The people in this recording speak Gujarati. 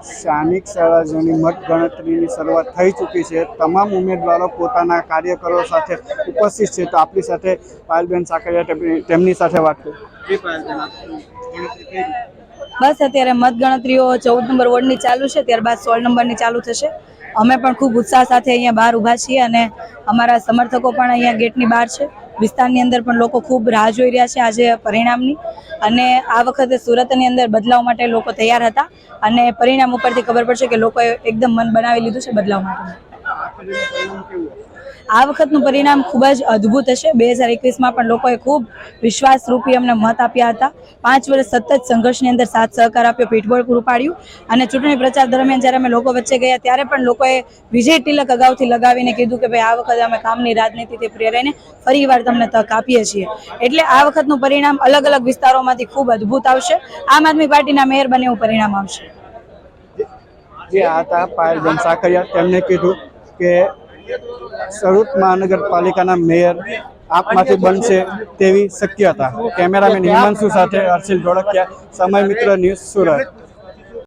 સ્થાનિક સ્વરાજ્યની મતગણતરીની શરૂઆત થઈ ચૂકી છે। તમામ ઉમેદવારો પોતાના કાર્યકરો સાથે ઉપસ્થિત છે। તો આપણી સાથે પાયલબેન સાકરિયા તેમની સાથે વાત કરી। બસ અત્યારે મતગણતરીઓ 14 નંબર વોર્ડની ચાલુ છે, ત્યારબાદ 16 નંબરની ચાલુ થશે। અમે પણ ખૂબ ઉત્સાહ સાથે અહીંયા બહાર ઊભા છીએ અને અમારા સમર્થકો પણ અહીંયા ગેટની બહાર છે। વિસ્તારની અંદર પણ લોકો ખૂબ રાહ જોઈ રહ્યા છે આજે પરિણામની। અને આ વખતે સુરતની અંદર બદલાવ માટે લોકો તૈયાર હતા અને પરિણામ ઉપરથી ખબર પડશે કે લોકોએ એકદમ મન બનાવી લીધું છે બદલાવ માટે। આ વખતનું પરિણામ ખૂબ જ અદ્ભુત હશે। 2021માં પણ લોકોએ ખૂબ વિશ્વાસરૂપી અમને મત આપ્યા હતા। 5 વર્ષ સતત સંઘર્ષની અંદર સાથ સહકાર આપ્યો, પીઠબળ પૂરું પાડ્યું અને ચૂંટણી પ્રચાર દરમિયાન જ્યારે અમે લોકો વચ્ચે ગયા ત્યારે પણ લોકોએ વિજય તિલક અગાઉથી લગાવીને કીધું કે ભાઈ આ વખતે અમે કામની રાજનીતિથી પ્રેરાઈને ફરીવાર તમને તક આપીએ છીએ। એટલે આ વખતનું પરિણામ અલગ અલગ વિસ્તારોમાંથી ખૂબ અદ્ભુત આવશે। આમ આદમી પાર્ટીના મેયર બને એવું પરિણામ આવશે। જે આ હતા પાયલબેન સાકરિયા, તેમણે કીધું કે સુરત મહાનગરપાલિકાના મેયર આપમાંથી બનશે તેવી શક્યતા। કેમેરામેન હિમાંશુ સાથે હર્ષિલ ધોળકિયા, સમય મિત્ર ન્યૂઝ, સુરત।